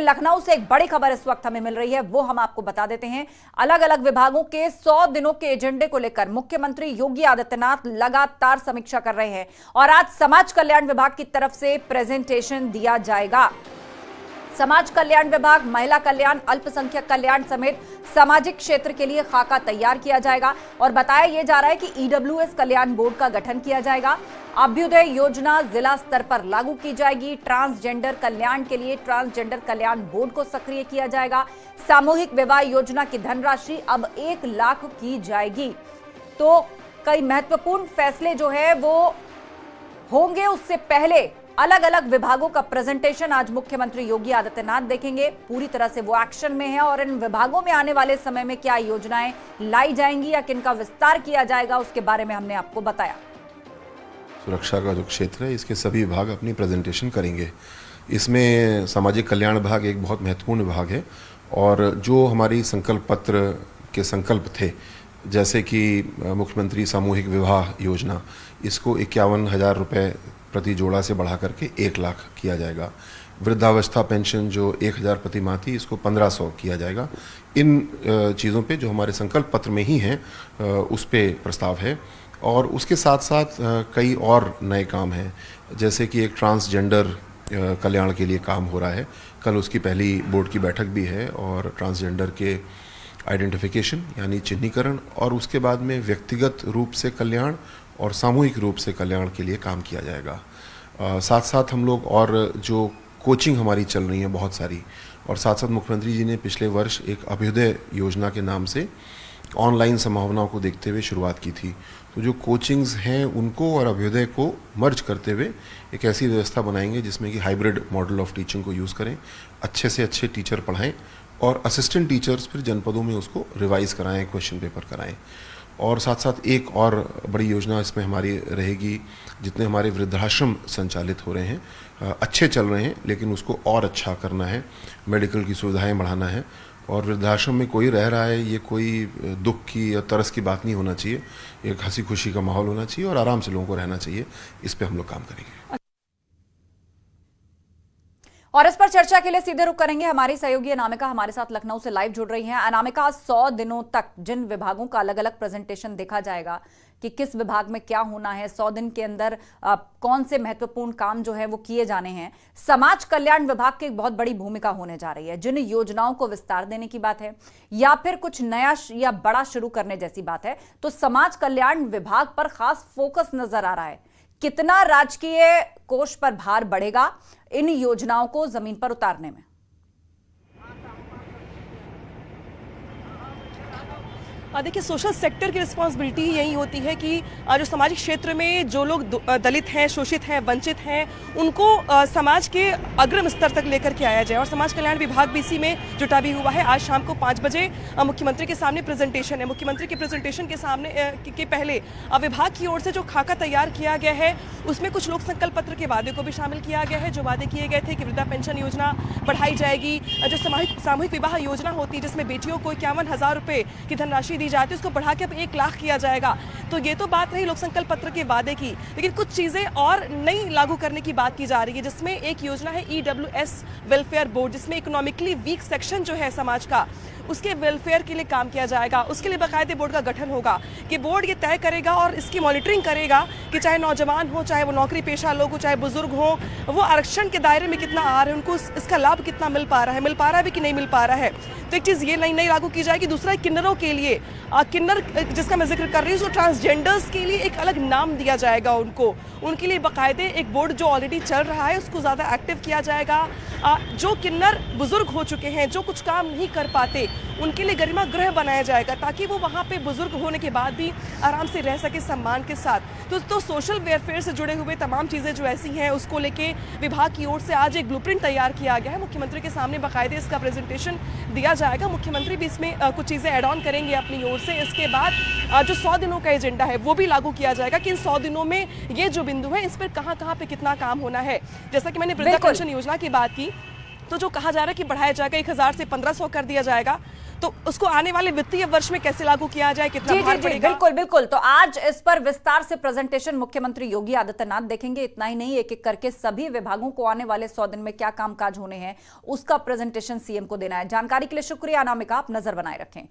लखनऊ से एक बड़ी खबर इस वक्त हमें मिल रही है, वो हम आपको बता देते हैं। अलग अलग विभागों के 100 दिनों के एजेंडे को लेकर मुख्यमंत्री योगी आदित्यनाथ लगातार समीक्षा कर रहे हैं और आज समाज कल्याण विभाग की तरफ से प्रेजेंटेशन दिया जाएगा। समाज कल्याण विभाग, महिला कल्याण, अल्पसंख्यक कल्याण समेत सामाजिक क्षेत्र के लिए खाका तैयार किया जाएगा और बताया यह जा रहा है कि ईडब्ल्यूएस कल्याण बोर्ड का गठन किया जाएगा। अभ्युदय योजना जिला स्तर पर लागू की जाएगी। ट्रांसजेंडर कल्याण के लिए ट्रांसजेंडर कल्याण बोर्ड को सक्रिय किया जाएगा। सामूहिक विवाह योजना की धनराशि अब 1 लाख की जाएगी। तो कई महत्वपूर्ण फैसले जो है वो होंगे। उससे पहले अलग अलग विभागों का प्रेजेंटेशन आज मुख्यमंत्री योगी आदित्यनाथ देखेंगे। पूरी तरह से वो एक्शन में है और इन विभागों में आने वाले समय में क्या योजनाएं लाई जाएंगी या किनका विस्तार किया जाएगा, उसके बारे में हमने आपको बताया। सुरक्षा का जो क्षेत्र है, इसके सभी विभाग अपनी प्रेजेंटेशन करेंगे। इसमें सामाजिक कल्याण विभाग एक बहुत महत्वपूर्ण विभाग है और जो हमारी संकल्प पत्र के संकल्प थे, जैसे कि मुख्यमंत्री सामूहिक विवाह योजना, इसको 51,000 रुपये प्रति जोड़ा से बढ़ा करके 1 लाख किया जाएगा। वृद्धावस्था पेंशन जो 1,000 प्रति माह थी, इसको 1,500 किया जाएगा। इन चीज़ों पे जो हमारे संकल्प पत्र में ही हैं उस पे प्रस्ताव है और उसके साथ साथ कई और नए काम हैं, जैसे कि एक ट्रांसजेंडर कल्याण के लिए काम हो रहा है। कल उसकी पहली बोर्ड की बैठक भी है और ट्रांसजेंडर के आइडेंटिफिकेशन यानी चिन्हीकरण और उसके बाद में व्यक्तिगत रूप से कल्याण और सामूहिक रूप से कल्याण के लिए काम किया जाएगा। साथ साथ हम लोग और जो कोचिंग हमारी चल रही है बहुत सारी, और साथ साथ मुख्यमंत्री जी ने पिछले वर्ष एक अभ्युदय योजना के नाम से ऑनलाइन संभावनाओं को देखते हुए शुरुआत की थी। तो जो कोचिंग्स हैं उनको और अभ्युदय को मर्ज करते हुए एक ऐसी व्यवस्था बनाएंगे जिसमें कि हाइब्रिड मॉडल ऑफ टीचिंग को यूज़ करें, अच्छे से अच्छे टीचर पढ़ाएं और असिस्टेंट टीचर्स फिर जनपदों में उसको रिवाइज कराएं, क्वेश्चन पेपर कराएं। और साथ साथ एक और बड़ी योजना इसमें हमारी रहेगी, जितने हमारे वृद्धाश्रम संचालित हो रहे हैं अच्छे चल रहे हैं लेकिन उसको और अच्छा करना है, मेडिकल की सुविधाएं बढ़ाना है। और वृद्धाश्रम में कोई रह रहा है, ये कोई दुख की या तरस की बात नहीं होना चाहिए, एक हंसी खुशी का माहौल होना चाहिए और आराम से लोगों को रहना चाहिए। इस पे हम लोग काम करेंगे और इस पर चर्चा के लिए सीधे रुख करेंगे। हमारी सहयोगी अनामिका हमारे साथ लखनऊ से लाइव जुड़ रही हैं। अनामिका, 100 दिनों तक जिन विभागों का अलग अलग प्रेजेंटेशन देखा जाएगा कि किस विभाग में क्या होना है, 100 दिन के अंदर कौन से महत्वपूर्ण काम जो है वो किए जाने हैं, समाज कल्याण विभाग की एक बहुत बड़ी भूमिका होने जा रही है। जिन योजनाओं को विस्तार देने की बात है या फिर कुछ नया या बड़ा शुरू करने जैसी बात है, तो समाज कल्याण विभाग पर खास फोकस नजर आ रहा है। कितना राजकीय कोष पर भार बढ़ेगा इन योजनाओं को जमीन पर उतारने में? देखिए, सोशल सेक्टर की रिस्पॉन्सिबिलिटी यही होती है कि जो सामाजिक क्षेत्र में जो लोग दलित हैं, शोषित हैं, वंचित हैं, उनको समाज के अग्रिम स्तर तक लेकर के आया जाए और समाज कल्याण विभाग भी इसी में जुटा भी हुआ है। आज शाम को 5 बजे मुख्यमंत्री के सामने प्रेजेंटेशन है। मुख्यमंत्री के प्रेजेंटेशन के सामने के पहले विभाग की ओर से जो खाका तैयार किया गया है उसमें कुछ लोक संकल्प पत्र के वादे को भी शामिल किया गया है। जो वादे किए गए थे कि वृद्धा पेंशन योजना बढ़ाई जाएगी, जो सामूहिक विवाह योजना होती है जिसमें बेटियों को 51,000 रुपये की धनराशि दी जाती है, उसको बढ़ा के अब 1 लाख किया जाएगा। तो ये तो बात रही लोक संकल्प पत्र के वादे की, लेकिन कुछ चीजें और नई लागू करने की बात की जा रही है, जिसमें एक योजना है ईडब्ल्यूएस वेलफेयर बोर्ड, जिसमें इकोनॉमिकली वीक सेक्शन जो है समाज का, उसके वेलफेयर के लिए काम किया जाएगा। उसके लिए बाकायदे बोर्ड का गठन होगा कि बोर्ड ये तय करेगा और इसकी मॉनिटरिंग करेगा कि चाहे नौजवान हो, चाहे वो नौकरी पेशा लोग हो, चाहे बुजुर्ग हो, वो आरक्षण के दायरे में कितना आ रहे हैं, उनको इसका लाभ कितना मिल पा रहा है भी कि नहीं मिल पा रहा है। तो एक चीज़ ये नई लागू की जाएगी। दूसरा, किन्नरों के लिए, किन्नर जिसका मैं जिक्र कर रही हूँ, ट्रांसजेंडर्स के लिए एक अलग नाम दिया जाएगा उनको, उनके लिए बाकायदे एक बोर्ड जो ऑलरेडी चल रहा है उसको ज़्यादा एक्टिव किया जाएगा। जो किन्नर बुजुर्ग हो चुके हैं, जो कुछ काम नहीं कर पाते, उनके लिए गरिमा गृह बनाया जाएगा ताकि वो वहाँ पे बुजुर्ग होने के बाद भी आराम से रह सके सम्मान के साथ। तो सोशल वेलफेयर से जुड़े हुए तमाम चीज़ें जो ऐसी हैं उसको लेके विभाग की ओर से आज एक ब्लूप्रिंट तैयार किया गया है। मुख्यमंत्री के सामने बाकायदे इसका प्रेजेंटेशन दिया जाएगा। मुख्यमंत्री भी इसमें कुछ चीज़ें ऐड ऑन करेंगे अपनी ओर से। इसके बाद जो 100 दिनों का एजेंडा है वो भी लागू किया जाएगा कि इन 100 दिनों में ये जो बिंदु है इस पर कहाँ पे कितना काम होना है। जैसा कि मैंने वृद्धा पेंशन योजना की बात की, तो जो कहा जा रहा है कि बढ़ाया जाएगा 1,000 से 1,500 कर दिया जाएगा, तो उसको आने वाले वित्तीय वर्ष में कैसे लागू किया जाए, कितना जी भार जी जी पड़ेगा? बिल्कुल बिल्कुल। तो आज इस पर विस्तार से प्रेजेंटेशन मुख्यमंत्री योगी आदित्यनाथ देखेंगे। इतना ही नहीं, एक एक करके सभी विभागों को आने वाले 100 दिन में क्या कामकाज होने हैं उसका प्रेजेंटेशन सीएम को देना है। जानकारी के लिए शुक्रिया अनामिका, आप नजर बनाए रखें।